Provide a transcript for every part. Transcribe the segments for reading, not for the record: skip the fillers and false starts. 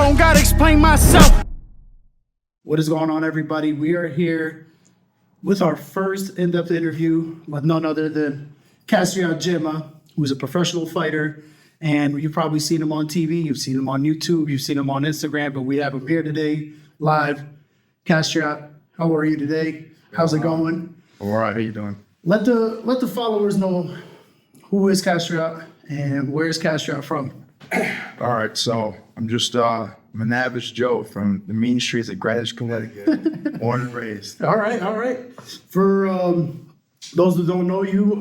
don't gotta explain myself. What is going on, everybody? We are here with our first in-depth interview with none other than Kastriot Xhema, who's a professional fighter. And you've probably seen him on TV, you've seen him on YouTube, you've seen him on Instagram, but we have him here today, live. Kastriot, how are you today? How's it going? All right, how you doing? Let the followers know who is Kastriot and where's Kastriot from. All right, so I'm just I'm an average Joe from the mean streets of Greenwich, Connecticut, born and raised. All right. For those who don't know you,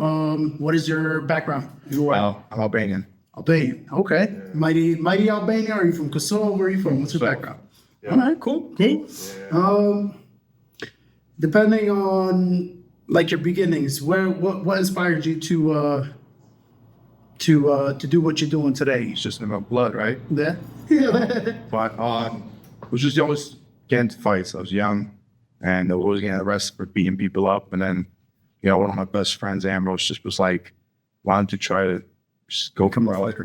what is your background? Well, I'm Albanian. Albanian, okay. Yeah. Mighty Albania. Are you from Kosovo? Where are you from? What's your background? Yeah. All right, cool. Yeah. Depending on like your beginnings, what inspired you to do what you're doing today? It's just in my blood, right? Yeah. But I was just always getting into fights. I was young, and I was always getting arrested for beating people up. And then, one of my best friends, Ambrose, just was like, wanted to try to just go from where I like.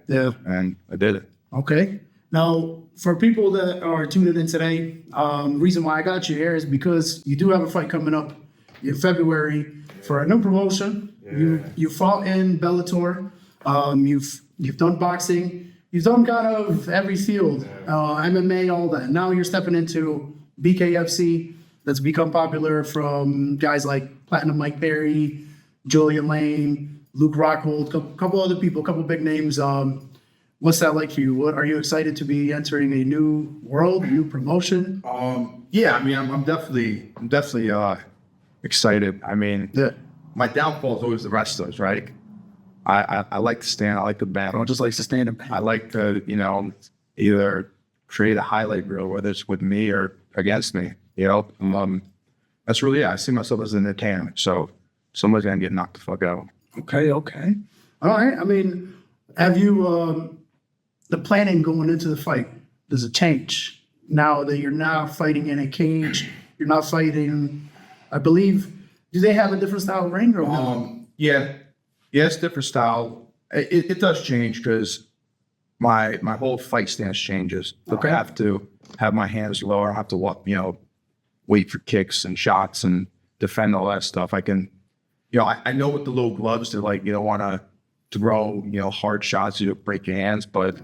Yeah. And I did it. Okay. Now, for people that are tuning in today, reason why I got you here is because you do have a fight coming up in February for a new promotion. Yeah. You fought in Bellator. You've done boxing. You've done kind of every field, MMA, all that. Now you're stepping into BKFC. That's become popular from guys like Platinum Mike Perry, Julian Lane, Luke Rockhold, a couple other people, a couple big names. What's that like for you? Are you excited to be entering a new world, a new promotion? Yeah, I mean, I'm definitely excited. I mean, my downfall is always the wrestlers, right? I like to stand. I like to battle. I just like to stand and I like to, either create a highlight reel, whether it's with me or against me. That's really it. I see myself as an entertainer. So somebody's gonna get knocked the fuck out. Okay. All right. I mean, have you the planning going into the fight? Does it change now that you're now fighting in a cage? You're not fighting. I believe. Do they have a different style of ring or no? Yeah, it's different style. It does change because my whole fight stance changes. Okay. I have to have my hands lower. I have to walk, wait for kicks and shots and defend all that stuff. I can, I know with the little gloves they're like, you don't want to throw, hard shots, you break your hands, but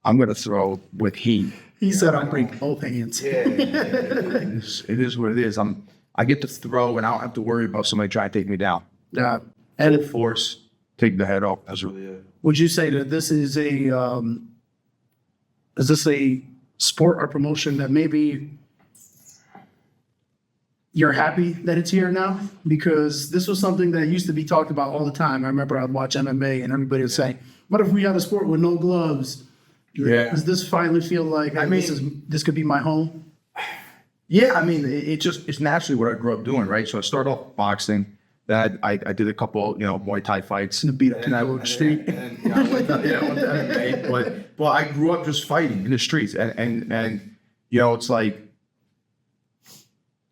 I'm going to throw with heat. He said I'll break both hands. Yeah. It is what it is. I get to throw and I don't have to worry about somebody trying to take me down. Yeah. And force, take the head off. That's really it. Would you say that this is a sport or promotion that maybe you're happy that it's here now? Because this was something that used to be talked about all the time. I remember I'd watch MMA and everybody would say, what if we had a sport with no gloves? Yeah. Does this finally feel like, this could be my home? Yeah, I mean, it's naturally what I grew up doing, right? So I started off boxing. Then I did a couple, Muay Thai fights. And beat up in the street. I went to MMA. But I grew up just fighting in the streets. And it's like,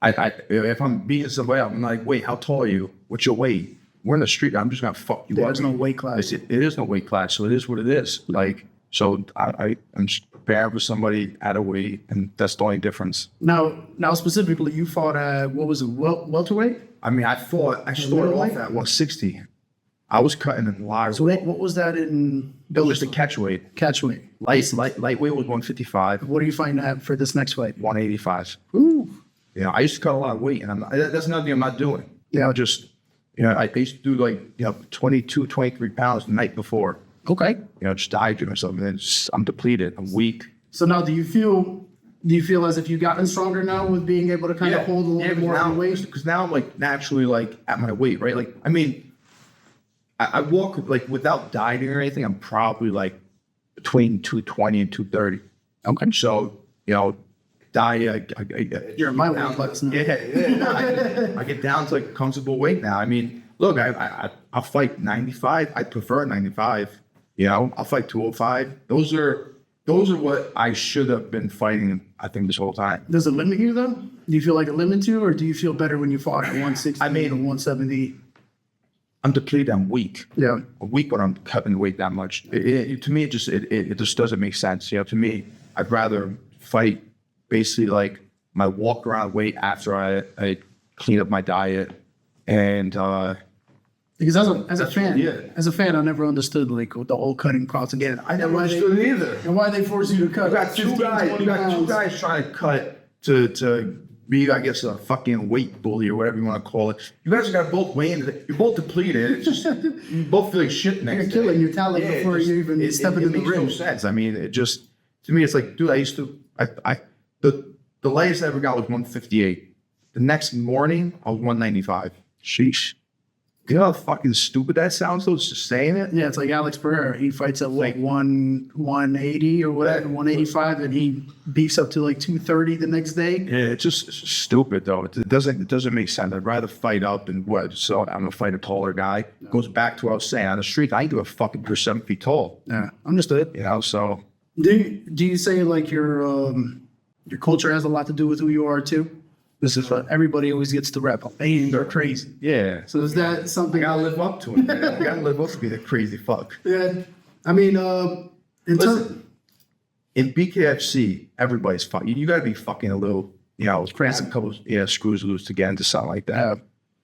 if I'm beating somebody up, I'm like, wait, how tall are you? What's your weight? We're in the street. I'm just going to fuck you up. There's no weight class. It is no weight class. So it is what it is. Like, so I'm just preparing for somebody at a weight, and that's the only difference. Now specifically, you fought at, what was it, welterweight? I mean, I started off at 160. I was cutting in live. So what was that in? It was the catch weight. Catch-weight. Lightweight was 155. What are you fighting at for this next fight? 185. Ooh. I used to cut a lot of weight, and that's another thing I'm not doing. Yeah. I used to do 22, 23 pounds the night before. Okay. Just dehydrate myself, and then I'm depleted. I'm weak. So now, do you feel as if you've gotten stronger now with being able to kind of hold a little bit more of your weight? Because now I'm like naturally like at my weight, right? Like, I mean, I walk like without dieting or anything. I'm probably like between 220 and 230. Okay. So diet. You're in my weight class now. Yeah. I get down to like a comfortable weight now. I mean, look, I'll fight 95. I prefer 95. I'll fight 205. Those are what I should have been fighting, I think, this whole time. Does it limit you, though? Do you feel like it limits you, or do you feel better when you fought at 160 or 170? I'm depleted. I'm weak. Yeah. I'm weak when I'm cutting weight that much. To me, it just doesn't make sense. To me, I'd rather fight basically like my walk around weight after I clean up my diet. And because as a fan, I never understood like the whole cutting process again. I never understood it either. And why they force you to cut. You got two guys trying to cut to be, I guess, a fucking weight bully or whatever you want to call it. You guys got both weighing. You're both depleted. It's just, you both feel like shit next day. You're killing your talent before you even step into the ring. It makes no sense. I mean, it just, to me, it's like, dude, the latest I ever got was 158. The next morning, I was 195. Sheesh. You know how fucking stupid that sounds, though? It's just saying it. Yeah, it's like Alex Pereira. He fights at like 180 or whatever, 185, and he beefs up to like 230 the next day. Yeah, it's just stupid, though. It doesn't make sense. I'd rather fight up and so I'm gonna fight a taller guy. It goes back to what I was saying. On the street, I ain't give a fuck if you're 7 feet tall. Yeah, understood. You know, so. Do you say like your culture has a lot to do with who you are too? This is everybody always gets the rep. Hey, they're crazy. Yeah. So is that something? I gotta live up to it, man. I gotta live up to be the crazy fuck. Yeah. I mean, in BKFC, everybody's fucking. You gotta be fucking a little, crazy. A couple, screws loose to get into something like that. Yeah.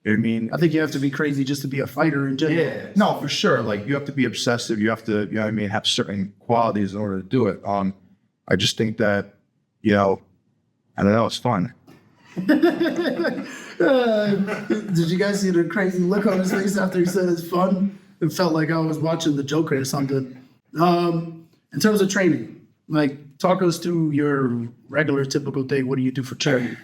You know what I mean? I think you have to be crazy just to be a fighter in general. Yeah. No, for sure. Like, you have to be obsessive. You have to, have certain qualities in order to do it. I just think that, I don't know, it's fun. Did you guys see the crazy look on his face after he said it's fun? It felt like I was watching the Joker or something. In terms of training, like talk us through your regular typical day. What do you do for training?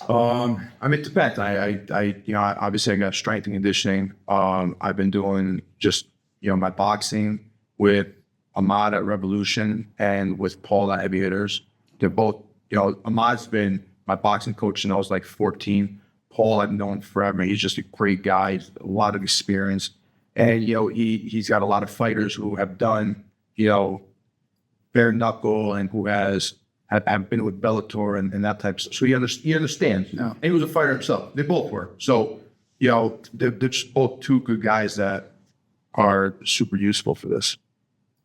I mean, it depends. Obviously I got strength and conditioning. I've been doing just, my boxing with Ahmad at Revolution and with Paul at Heavy Hitters. They're both, Ahmad's been my boxing coach since I was like 14. Paul I've known forever. He's just a great guy. He's a lot of experience. And, he's got a lot of fighters who have done, bare knuckle and who have been with Bellator and that type of stuff. So he understands. Yeah. And he was a fighter himself. They both were. So, they're just both two good guys that are super useful for this.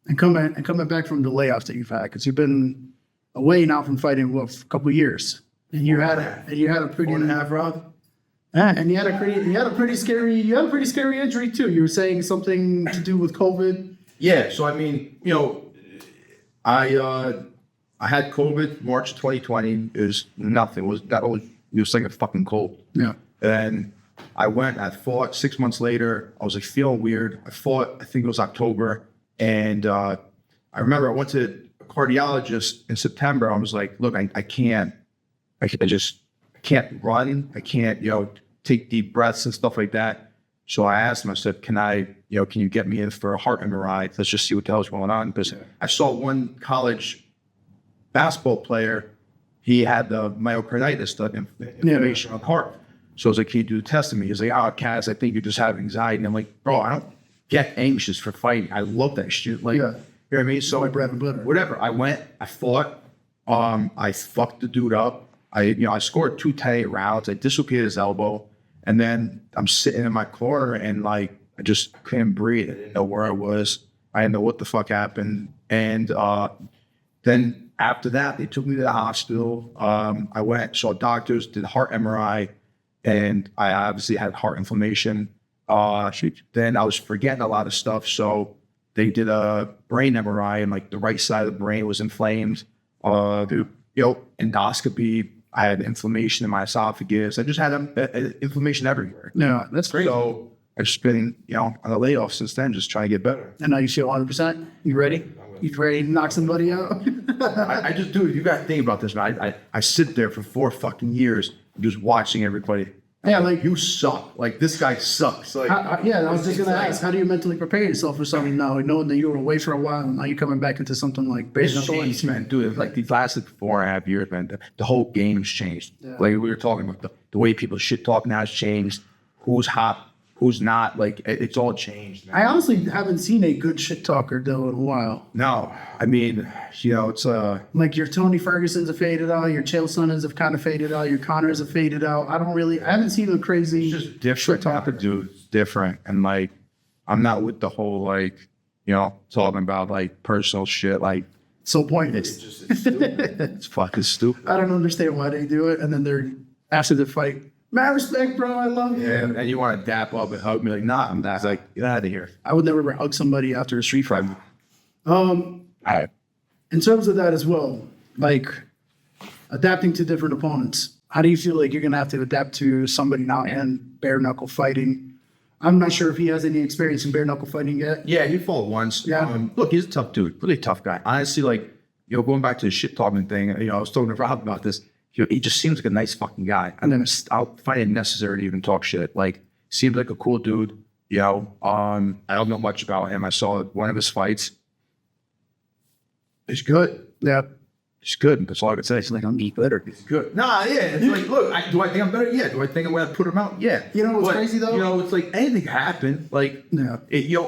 And coming back from the layoffs that you've had, because you've been away now from fighting for a couple of years. And you had a pretty 1.5, Rob. And you had a pretty scary injury too. You were saying something to do with COVID. Yeah. So I mean, I had COVID March 2020. It was nothing. It was like a fucking cold. Yeah. And I fought 6 months later. I was like feeling weird. I think it was October. And I remember I went to a cardiologist in September. I was like, look, I can't run. I can't, take deep breaths and stuff like that. So I asked him, I said, can you get me in for a heart MRI? Let's just see what the hell's going on. Because I saw one college basketball player, he had the myocarditis, the inflammation on the heart. So I was like, can you do the test on me? He's like, Kaz, I think you just have anxiety. And I'm like, bro, I don't get anxious for fighting. I love that shit. Like, you know what I mean? So my bread and butter. Whatever. I went, I fought, I fucked the dude up. I scored 2 10-8 rounds. I dislocated his elbow. And then I'm sitting in my corner and like, I just couldn't breathe. I didn't know where I was. I didn't know what the fuck happened. And then after that, they took me to the hospital. I went, saw doctors, did heart MRI, and I obviously had heart inflammation. Then I was forgetting a lot of stuff. So they did a brain MRI and like the right side of the brain was inflamed. Endoscopy. I had inflammation in my esophagus. I just had inflammation everywhere. Yeah, that's great. So I've just been, on the layoff since then, just trying to get better. And now you feel 100%? You ready? You ready to knock somebody out? I just do. You got to think about this, man. I sit there for 4 fucking years just watching everybody. Yeah, like you suck. Like this guy sucks. Like I was just gonna ask, how do you mentally prepare yourself for something now, knowing that you were away for a while and now you're coming back into something like it's changed, man. Dude, like these last 4.5 years, man, the whole game's changed. Yeah. Like we were talking about the way people shit talk now has changed. Who's hot, who's not. Like it's all changed, man. I honestly haven't seen a good shit talker though in a while. No, I mean, it's like your Tony Ferguson's have faded out, your Chael Sonnens have kind of faded out, your Connors have faded out. I haven't seen a crazy it's just different talker, dude. It's different, and like I'm not with the whole like talking about like personal shit. Like so pointless. It's stupid. It's fucking stupid. I don't understand why they do it. And then they're after the fight, mad respect, bro. I love you. Yeah, and you want to dap up and hug me like, nah, I'm not. It's like, get out of here. I would never hug somebody after a street fight. All right. In terms of that as well, like adapting to different opponents, how do you feel like you're going to have to adapt to somebody now in bare knuckle fighting? I'm not sure if he has any experience in bare knuckle fighting yet. Yeah, he fought once. Yeah. Look, he's a tough dude, really tough guy. Honestly, like, going back to the shit talking thing, I was talking to Rob about this. He just seems like a nice fucking guy. And then I'll find it necessary to even talk shit. Like, seems like a cool dude. I don't know much about him. I saw one of his fights. He's good. Yeah. He's good. That's all I could say. It's like, I'm better. He's good. Nah, yeah. It's like, look, do I think I'm better? Yeah. Do I think I'm going to put him out? Yeah. You know what's crazy though? It's like anything can happen. Like, yeah.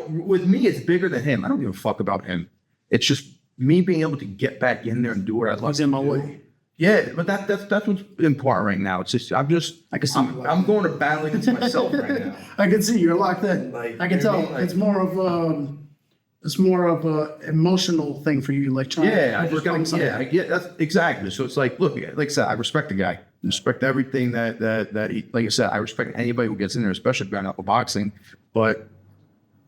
With me, it's bigger than him. I don't give a fuck about him. It's just me being able to get back in there and do what I love. In my way. Yeah, but that's what's important right now. It's just I'm going to battle against myself right now. I can see you're locked in. Like, I can tell. like, it's more of a emotional thing for you, like trying to overcome something. I get that's exactly. So it's like, look, like I said, I respect the guy. I respect everything that he. Like I said, I respect anybody who gets in there, especially bare knuckle boxing. But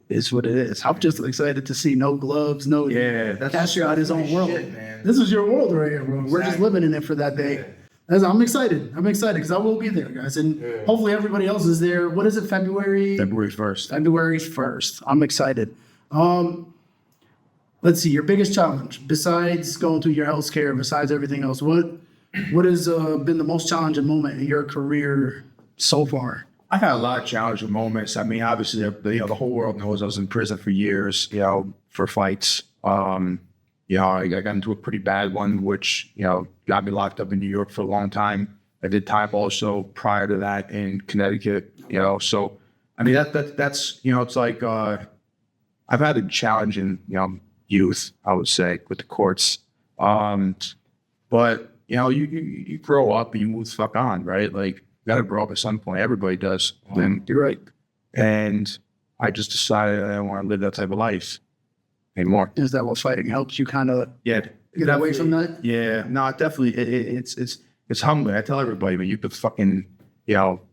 it's what it is. I'm just excited to see no gloves, no. Yeah, that's Kastriot his own world. Shit, man. This is your world right here, bro. We're just living in it for that day. I'm excited. I'm excited because I will be there, guys, and hopefully everybody else is there. What is it? February 1st. February 1st. I'm excited. Let's see. Your biggest challenge, besides going through your health care, besides everything else, what has been the most challenging moment in your career so far? I've had a lot of challenging moments. I mean, obviously, the whole world knows I was in prison for years, for fights. I got into a pretty bad one, which, got me locked up in New York for a long time. I did time also prior to that in Connecticut, So, I mean, that's it's like I've had a challenging, youth, I would say, with the courts. But, you grow up and you move the fuck on, right? Like, got to grow up at some point. Everybody does. And you're right. And I just decided I don't want to live that type of life anymore. Is that what fighting helps you kind of get away from that? Yeah. No, definitely. It's humbling. I tell everybody, man, you could fucking,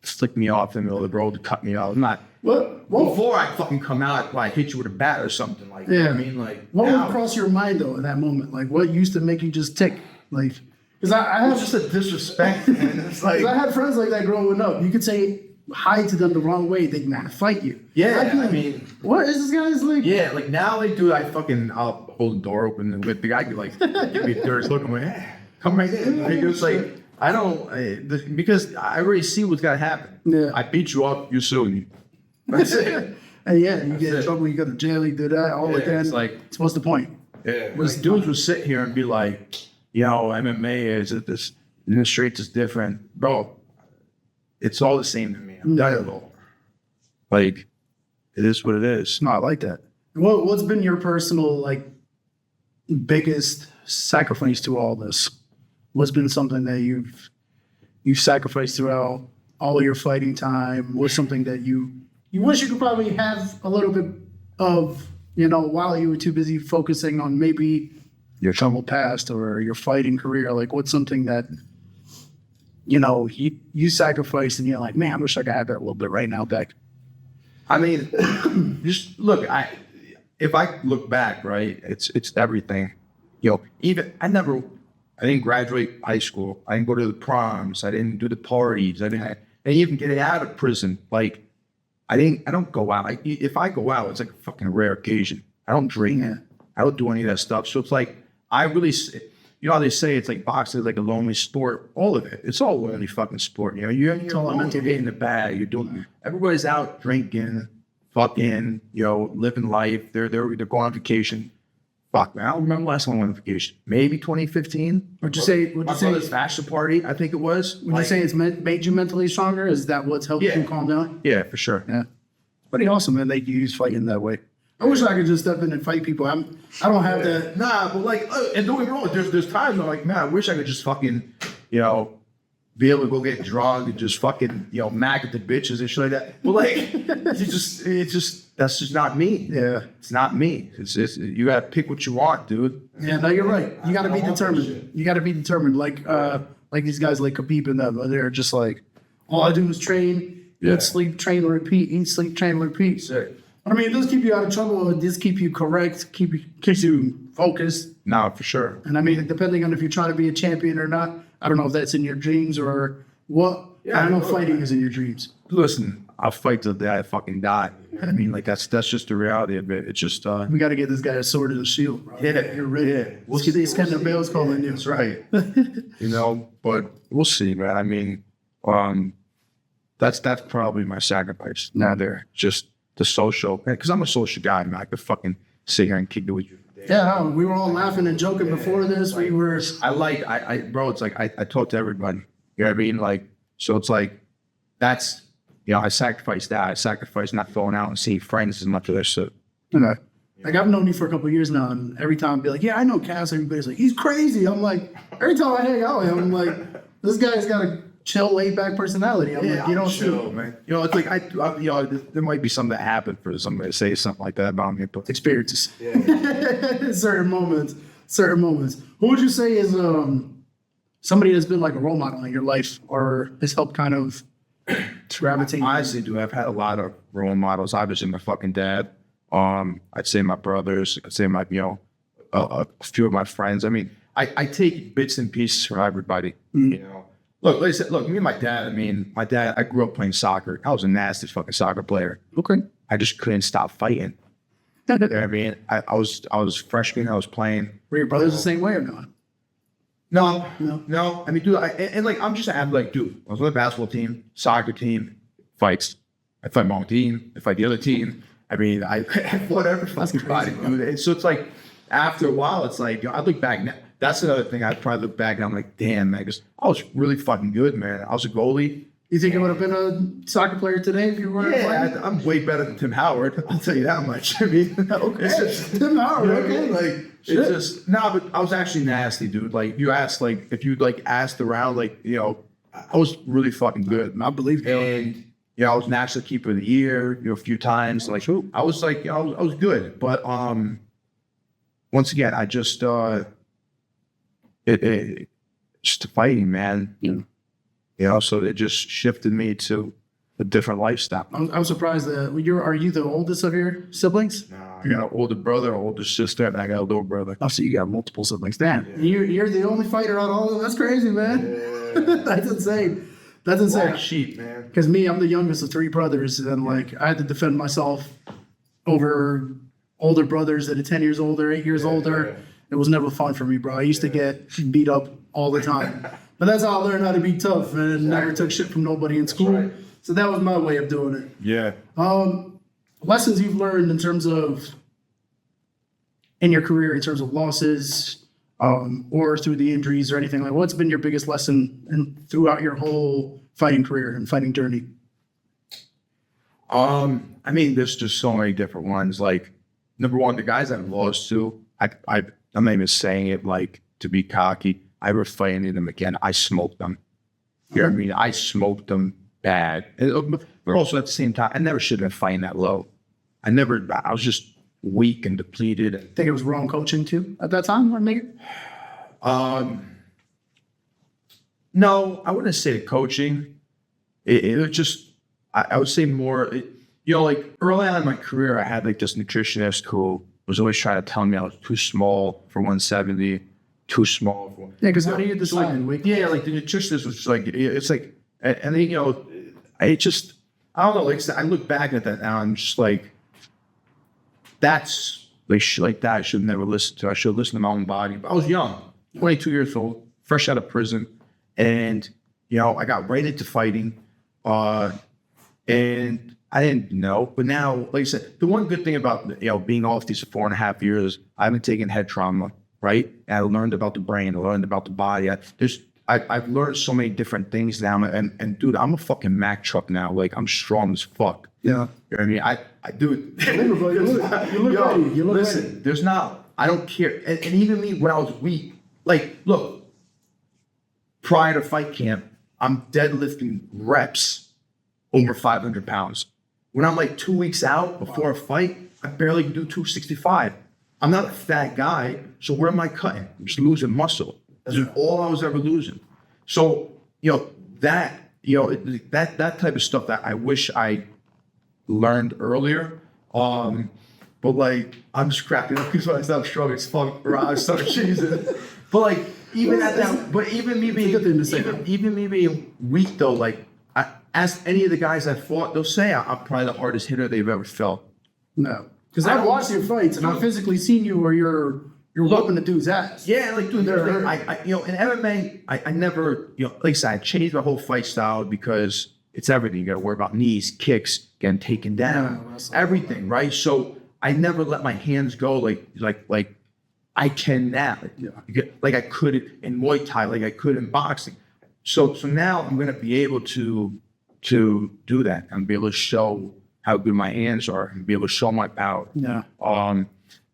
flick me off in the middle of the road to cut me out. I'm not. Before I fucking come out, I hit you with a bat or something like that. I mean, like. What would cross your mind, though, in that moment? Like, what used to make you just tick? Like. Because I have just a disrespect, man. It's like I had friends like that growing up. You could say hi to them the wrong way, they can fight you. Yeah, I mean, what is this guy's like? Yeah, like now they do. I'll hold the door open and with the guy be like, give me a dirty look. I'm like, come right in. Like, it's like I don't because I already see what's gotta happen. Yeah, I beat you up, you sue me. That's it. And you get in trouble, you go to jail, you do that, all of that. It's like, what's the point? Yeah, these dudes would sit here and be like, MMA is this in the streets is different, bro. It's all the same to me. I'm dialogue. Like, it is what it is. No, I like that. What's been your personal biggest sacrifice to all this? What's been something that you've sacrificed throughout all of your fighting time? What's something that you wish you could probably have a little bit of, while you were too busy focusing on maybe your troubled past or your fighting career? Like, what's something that, you sacrificed and you're like, man, I wish I could have that a little bit right now back. I mean, just look, if I look back, right, it's everything. Even I didn't graduate high school. I didn't go to the proms. I didn't do the parties. I didn't even get out of prison. Like, I don't go out. If I go out, it's like a fucking rare occasion. I don't drink. I don't do any of that stuff. So it's like, I really, how they say it's like boxing is like a lonely sport. All of it. It's all a lonely fucking sport. You're in the bag. You're doing. Everybody's out drinking, fucking, living life. They're going on vacation. Fuck, man, I don't remember the last time I went on vacation. Maybe 2015. Would you say this fashion party? I think it was. Would you say it's made you mentally stronger? Is that what's helped you calm down? Yeah, for sure. Yeah, pretty awesome, man. They use fighting that way. I wish I could just step in and fight people. I don't have that. Nah, but and don't get me wrong. There's times I'm like, man, I wish I could just fucking, be able to go get drunk and just fucking, mac at the bitches and shit like that. But like, that's just not me. Yeah, it's not me. It's you gotta pick what you want, dude. Yeah, no, you're right. You gotta be determined. You gotta be determined. Like these guys like Khabib and them, they're just like, all I do is train, eat, sleep, train, repeat, eat, sleep, train, repeat. Sick. I mean, it does keep you out of trouble. It does keep you correct, keeps you focused. No, for sure. And I mean, depending on if you're trying to be a champion or not, I don't know if that's in your dreams or what. Yeah, I don't know if fighting is in your dreams. Listen, I'll fight till the day I fucking die. I mean, like that's just the reality of it. It's just We got to get this guy a sword and a shield, bro. Yeah, You're ready. Yeah. We'll see these kind of bells calling you. That's right. But we'll see, man. I mean, that's probably my sacrifice. Now there, just the social, because I'm a social guy, man. I could fucking sit here and kick it with you. Yeah, we were all laughing and joking before this. We were. Bro, it's like I talk to everybody. You know what I mean? Like, so it's like, that's, I sacrifice that. I sacrifice not going out and seeing friends as much of this shit. Okay. Like, I've known you for a couple of years now, and every time I'd be like, yeah, I know Cass. Everybody's like, he's crazy. I'm like, every time I hang out with him, I'm like, this guy's got a chill, laid-back personality. I'm like, you don't chill, man. It's like, there might be something that happened for somebody to say something like that about me, but experiences. Yeah. certain moments. Who would you say is somebody that's been like a role model in your life or has helped kind of gravitate? I honestly do. I've had a lot of role models. Obviously, my fucking dad. I'd say my brothers. I'd say my, a few of my friends. I mean, I take bits and pieces from everybody. Look, like I said, me and my dad. I mean, I grew up playing soccer. I was a nasty fucking soccer player. Okay. I just couldn't stop fighting. You know what I mean? I was freshman. I was playing. Were your brothers the same way or not? No. I mean, dude, I'm just an athletic dude. I was on the basketball team, soccer team, fights. I fight my own team. I fight the other team. I mean, I whatever fucking body, dude. And so it's like, after a while, it's like, I look back now. That's another thing. I probably look back and I'm like, damn, man, because I was really fucking good, man. I was a goalie. You think you would have been a soccer player today if you were? Yeah, I'm way better than Tim Howard. I'll tell you that much. I mean, okay, Tim Howard. Okay, like it's just but I was actually nasty, dude. Like if you asked around, I was really fucking good. I believe you. And I was national keeper of the year, a few times. Like I was like, I was good. But once again, I just just fighting, man. So it just shifted me to a different lifestyle. I'm surprised that are you the oldest of your siblings? No, I got an older brother, an older sister, and I got a little brother. Oh, so you got multiple siblings. Damn. Yeah. You're the only fighter out of all of them. That's crazy, man. Yeah. That's insane. Black sheep, man. Because I'm the youngest of three brothers, and I had to defend myself over older brothers that are 10 years older, 8 years older. Yeah. It was never fun for me, bro. I used to get beat up all the time. But that's how I learned how to be tough, and never took shit from nobody in school. Right. So that was my way of doing it. Yeah. Lessons you've learned in terms of in your career, in terms of losses, or through the injuries or anything what's been your biggest lesson throughout your whole fighting career and fighting journey? I mean, there's just so many different ones. Like, number one, the guys I've lost to, I'm not even saying it to be cocky. I ever fight any of them again, I smoked them. You know what I mean? I smoked them bad. But also at the same time, I never should have been fighting that low. I was just weak and depleted. I think it was wrong coaching too at that time, or maybe? No, I wouldn't say the coaching. It was just, I would say more, early on in my career, I had this nutritionist who was always trying to tell me I was too small for 170. Too small for because how do you decide? The nutritionist was it's like, and then I just, I don't know. I look back at that now, I'm just like, that's shit like that I should have never listened to. I should have listened to my own body. But I was young, 22 years old, fresh out of prison, and I got right into fighting, and I didn't know. But now, like I said, the one good thing about being off these 4.5 years, I haven't taken head trauma. Right? And I learned about the brain. I learned about the body. I've learned so many different things now. And dude, I'm a fucking Mack truck now. I'm strong as fuck. Yeah. You know what I mean? I do it. You look listen, ready. There's not, I don't care. And even me when I was weak, look, prior to fight camp, I'm deadlifting reps over 500 pounds. When I'm like 2 weeks out before a fight, I barely can do 265. I'm not a fat guy, so where am I cutting? I'm just losing muscle. That's all I was ever losing. So, that type of stuff that I wish I learned earlier. But like, I'm just cracking up because when I stop struggling, it's fucking around, I start cheesing. But like, even at that, but even me being weak though, like, I ask any of the guys I fought, they'll say I'm probably the hardest hitter they've ever felt. No, because I've watched your fights and I've physically seen you where you're whooping the dude's ass. Yeah, like dude, in MMA, I never, like I said, I changed my whole fight style because it's everything. You got to worry about knees, kicks, getting taken down, everything, right? So I never let my hands go like I can now, like I could in Muay Thai, like I could in boxing. So now I'm going to be able to do that and be able to show how good my hands are and be able to show my power. Yeah.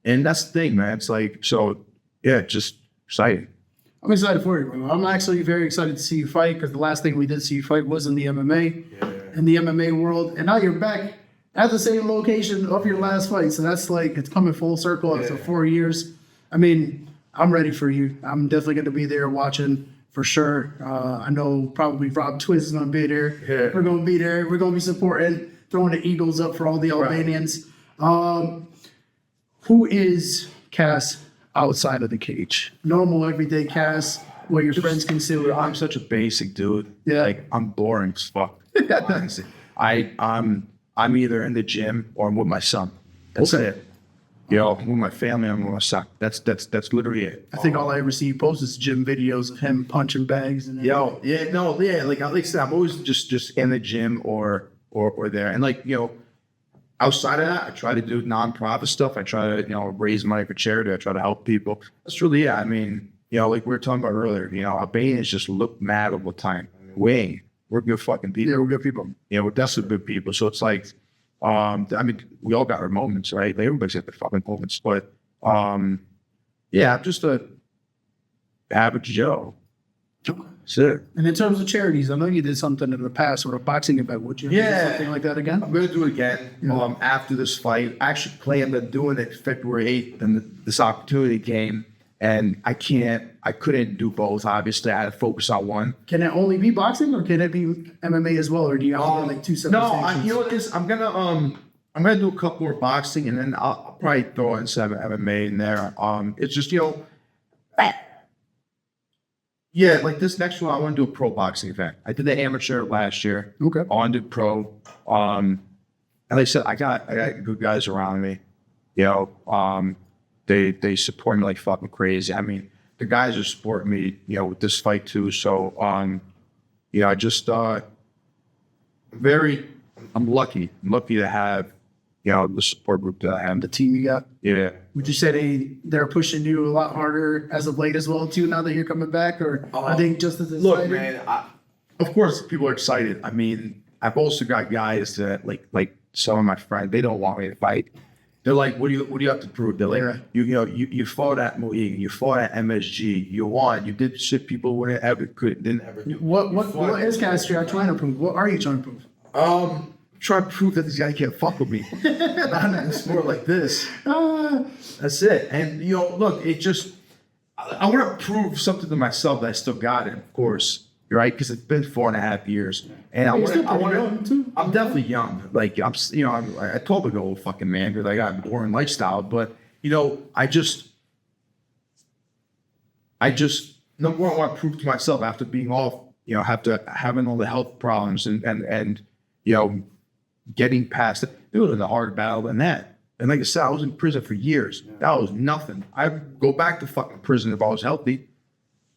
And that's the thing, man. It's like, so yeah, just exciting. I'm excited for you, bro. I'm actually very excited to see you fight because the last thing we did see you fight was in the MMA, in the MMA world. And now you're back at the same location of your last fight. So that's like, it's coming full circle after 4 years. I mean, I'm ready for you. I'm definitely going to be there watching for sure. I know probably Rob Twiz is going to be there. Yeah. We're going to be there. We're going to be supporting, throwing the Eagles up for all the Albanians. Who is Cass outside of the cage? Normal, everyday Cass, what your friends consider. I'm such a basic dude. Yeah. Like, I'm boring as fuck. Honestly. I'm either in the gym or I'm with my son. That's it. I'm with my family, I'm with my son. That's literally it. I think all I ever see you post is gym videos of him punching bags and Like I said, I'm always just in the gym or there. And like, outside of that, I try to do nonprofit stuff. I try to, raise money for charity. I try to help people. That's really it. I mean, like we were talking about earlier, Albanians just look mad all the time. We're good fucking people. Yeah, we're good people. We're definitely good people. So it's like, I mean, we all got our moments, right? Like, everybody's got their fucking moments. But, I'm just a average Joe. That's it. And in terms of charities, I know you did something in the past with a boxing event. Would you do something like that again? I'm going to do it again after this fight. I actually planned on doing it February 8th, and this opportunity came. And I couldn't do both, obviously. I had to focus on one. Can it only be boxing or can it be MMA as well? Or do you have like two separate stations? You know what it is? I'm gonna do a couple more boxing and then I'll probably throw in some MMA in there. It's just, like this next one, I want to do a pro boxing event. I did the amateur last year. Okay. I want to do pro. And like I said, I got good guys around me. They support me like fucking crazy. I mean, the guys are supporting me, with this fight too. So, I just, I'm lucky. I'm lucky to have, the support group that I have. The team you got? Yeah. Would you say they're pushing you a lot harder as of late as well too, now that you're coming back? Or I think just as excited? Look, man, of course people are excited. I mean, I've also got guys that like some of my friends, they don't want me to fight. They're like, what do you have to prove? They're like, you fought at Mohegan, you fought at MSG, you won, you did shit people wouldn't ever didn't ever do. What is Kastriot trying to prove? What are you trying to prove? Trying to prove that this guy can't fuck with me. Not in a sport like this. That's it. And look, it just I want to prove something to myself that I still got it, of course. Right? Because it's been 4.5 years, and I want to. I'm definitely young. Like I told the old fucking man because I got a boring lifestyle. But I just number one, I want to prove to myself after being off, having all the health problems and getting past it. It was a harder battle than that. And like I said, I was in prison for years. That was nothing. I'd go back to fucking prison if I was healthy.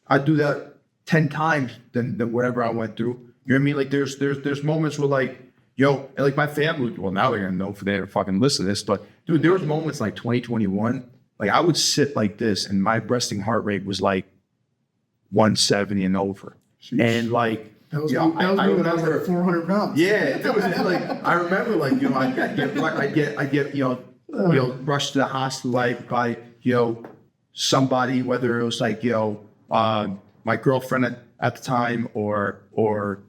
I'd do that 10 times than whatever I went through. You know what I mean? Like there's moments where like, and like my family, well, now they're gonna know if they ever fucking listen to this, but dude, there was moments like 2021, like I would sit like this and my resting heart rate was like 170 and over. Jeez. And like, that was me when I was like 400 pounds. Yeah, it was like, I remember like, I get rushed to the hospital like by, somebody, whether it was like, my girlfriend at the time, or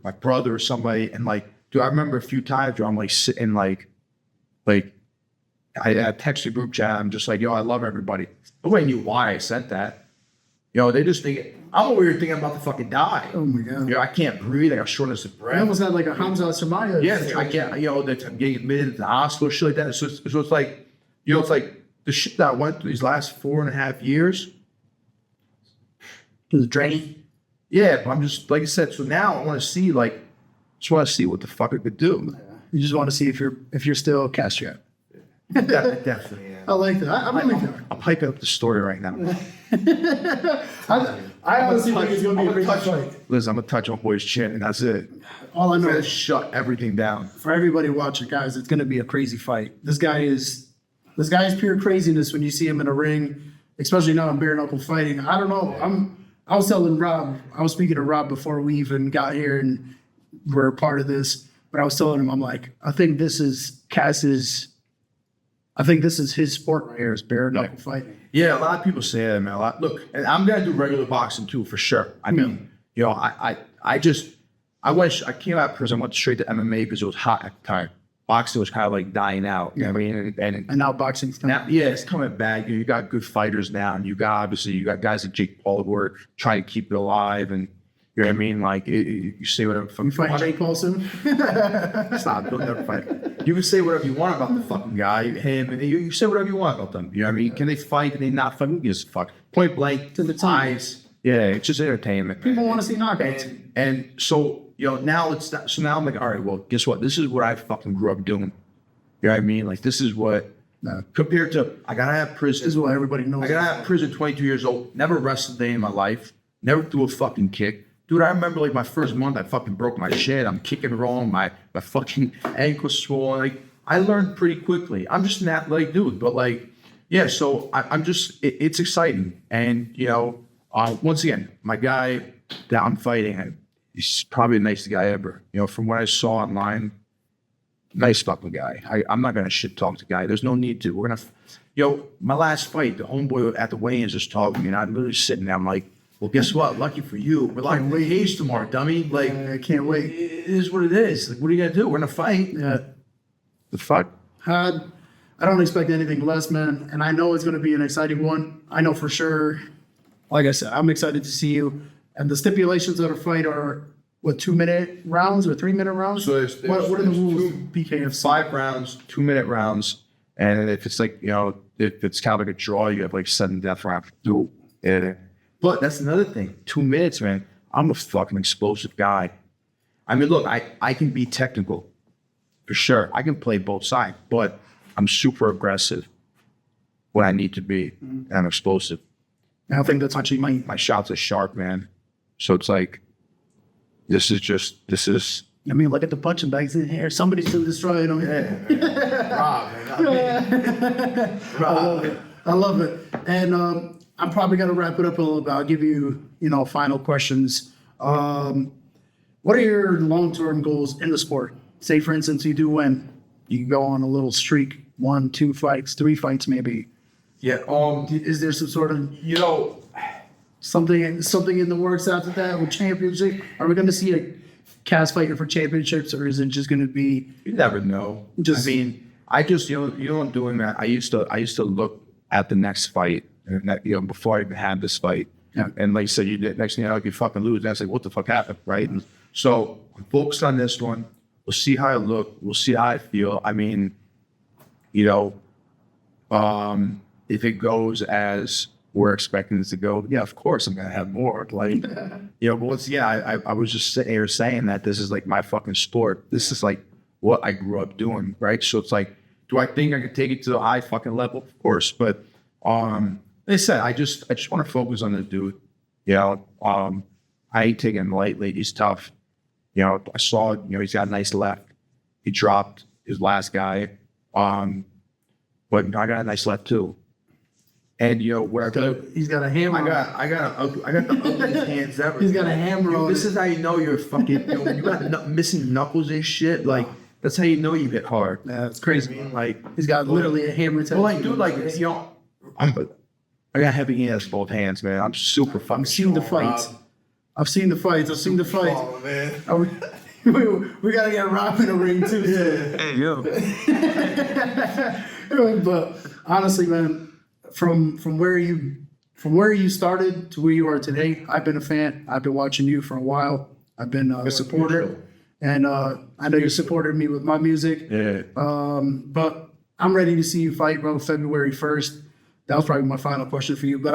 my brother or somebody, and like, dude, I remember a few times where I'm like sitting like I text a group chat. I'm just like, yo, I love everybody. Nobody knew why I sent that. You know, they just think I'm over here thinking I'm about to fucking die. Oh my god. You know, I can't breathe. I got shortness of breath. I almost had like a Hamza Samaya. Yeah, I can't. You know, that I'm getting admitted to the hospital, shit like that. So it's like, you know, it's like the shit that I went through these last 4.5 years. It was draining. Yeah, but I'm just like I said. So now I want to see what the fuck I could do. You just want to see if you're still Kastriot. Definitely. Yeah. I like that. I really do. I'm hyping up the story right now. I honestly think it's going to be a great fight. Listen, I'm gonna touch my boy's chin, and that's it. All I know I'm gonna is shut everything down. for everybody watching, guys, it's going to be a crazy fight. This guy is pure craziness when you see him in a ring, especially now in bare knuckle fighting. I don't know. I was telling Rob, I was speaking to Rob before we even got here and we're a part of this, but I was telling him, I'm like, I think this is his sport right here, is bare knuckle fighting. Yeah, a lot of people say that, man. Look, and I'm gonna do regular boxing too, for sure. I mean, you know, I came out of prison, went straight to MMA because it was hot at the time. Boxing was kind of like dying out. You know what I mean? And now boxing's coming. now, yeah, it's coming back. You got good fighters now, and you got guys like Jake Paul who are trying to keep it alive, and you know what I mean? Like you say whatever. You fight Jake Paul soon? Stop! Don't ever fight. You can say whatever you want about the fucking guy, him, and you say whatever you want about them. You know what I mean? Can they fight? Can they not fight? Who gives a fuck? Point blank To the eyes. Yeah, it's just entertainment. People want to see knockouts. And so, you know, now now I'm like, all right, well, guess what? This is what I fucking grew up doing. You know what I mean? Like, this is what, compared to, I gotta have prison. This is what everybody knows. I gotta have prison 22 years old, never wrestled a day in my life, never threw a fucking kick. Dude, I remember like my first month, I fucking broke my shit. I'm kicking wrong, my fucking ankle's swollen. Like, I learned pretty quickly. I'm just an athletic dude, but like, yeah, so I'm just, it's exciting. And, you know, once again, my guy that I'm fighting, he's probably the nicest guy ever. You know, from what I saw online, nice fucking guy. I'm not going to shit talk the guy. There's no need to. We're going to, you know, my last fight, the homeboy at the weigh-ins just talking to me, and I'm literally sitting there, I'm like, well, guess what? Lucky for you. We're like, age tomorrow, dummy. Like, I can't wait. It is what it is. Like, what are you going to do? We're going to fight. Yeah. The fuck? I don't expect anything less, man. And I know it's going to be an exciting one. I know for sure. Like I said, I'm excited to see you. And the stipulations of the fight are, what, 2-minute rounds or 3-minute rounds? So what are the rules? BKFC. 5 rounds, 2-minute rounds. And if it's like, you know, if it's kind of like a draw, you have like 7 death rounds. But that's another thing. 2 minutes, man. I'm a fucking explosive guy. I mean, look, I can be technical. For sure. I can play both sides. But I'm super aggressive when I need to be. And I'm explosive. I think that's actually My shots are sharp, man. So it's like, this is. I mean, look at the punching bags in here. Somebody's still destroying them. Rob, man. I love it. And I'm probably going to wrap it up a little bit. I'll give you, final questions. What are your long-term goals in the sport? Say, for instance, you do win. You can go on a little streak, 1, 2 fights, 3 fights maybe. Yeah. Is there some sort of, You know, something in the works after that with championship? Are we going to see a cast fighter for championships, or is it just going to be? you never know. Just- I mean, I just I'm doing that. I used to look at the next fight, and that, before I even had this fight. Yeah. And like you said, next thing you fucking lose. And I was like, what the fuck happened, right? And so I'm focused on this one. We'll see how I look. We'll see how I feel. I mean, if it goes as we're expecting it to go, yeah, of course I'm gonna have more. Like, but once again, I was just sitting here saying that this is like my fucking sport. This is like what I grew up doing, right? So it's like, do I think I can take it to a high fucking level? Of course, but like I said, I just want to focus on the dude. I ain't taking him lightly. He's tough. I saw, he's got a nice left. He dropped his last guy. But I got a nice left too. And where He's got a hammer. I got the ugliest hands ever. He's got a hammer on This it. is how you know you're fucking. When you got missing knuckles and shit. Like, that's how you know you hit hard. Yeah, it's crazy. Like, He's got literally a hammer. well, like, dude, like, I got heavy hands, both hands, man. I'm super fucking. I've seen the strong, fights. Rob. I've seen the fights. Oh, man. We gotta get Rrok in the ring too. Yeah. Hey, yo. But honestly, man, from where you started to where you are today, I've been a fan. I've been watching you for a while. I've been a supporter, and I know you supported me with my music. Yeah. But I'm ready to see you fight, bro. February 1st. That was probably my final question for you. But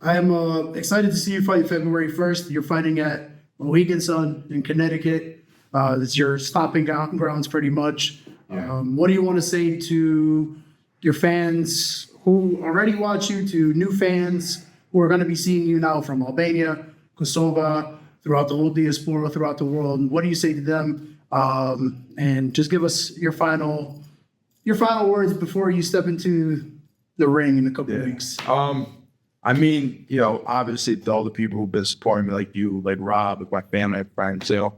I am excited to see you fight February 1st. You're fighting at Mohegan Sun in Connecticut. It's your stopping grounds pretty much. Yeah. What do you want to say to your fans who already watch you, to new fans who are going to be seeing you now from Albania, Kosova, throughout the whole diaspora, throughout the world? And what do you say to them? And just give us your final words before you step into the ring in a couple of weeks. I mean, you know, obviously to all the people who've been supporting me, like you, like Rob, like my family, like friends, you know,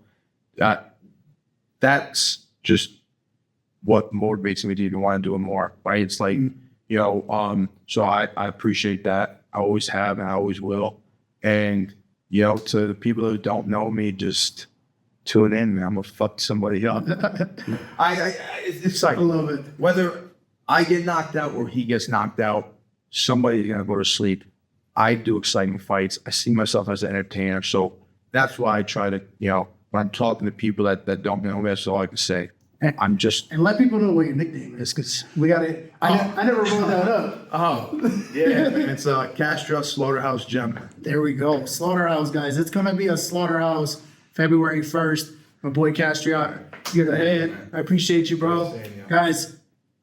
that's just what motivates me to even want to do it more, right? It's like, you know, so I appreciate that. I always have and I always will. And, you know, to the people who don't know me, just tune in, man. I'm gonna fuck somebody up. It's like, I love it. whether I get knocked out or he gets knocked out, somebody's gonna go to sleep. I do exciting fights. I see myself as an entertainer. So that's why I try to, you know, when I'm talking to people that don't know me, that's all I can say. I'm just, And let people know what your nickname is, because we got it. I never wrote that up. yeah, it's a Kastriot Slaughterhouse Xhema. There we go. Slaughterhouse, guys. It's going to be a slaughterhouse February 1st. My boy Kastriot, you're the head. I appreciate you, bro. Guys,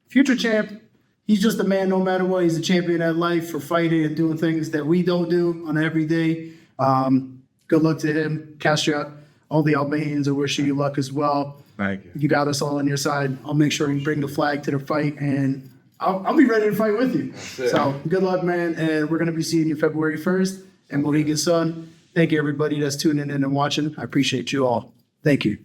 future champ. He's just a man no matter what. He's a champion at life for fighting and doing things that we don't do on an everyday. Good luck to him. Kastriot, all the Albanians are wishing you luck as well. Thank you. You got us all on your side. I'll make sure you bring the flag to the fight, and I'll be ready to fight with you. So good luck, man. And we're going to be seeing you February 1st in Mohegan Sun. Thank you, everybody that's tuning in and watching. I appreciate you all. Thank you.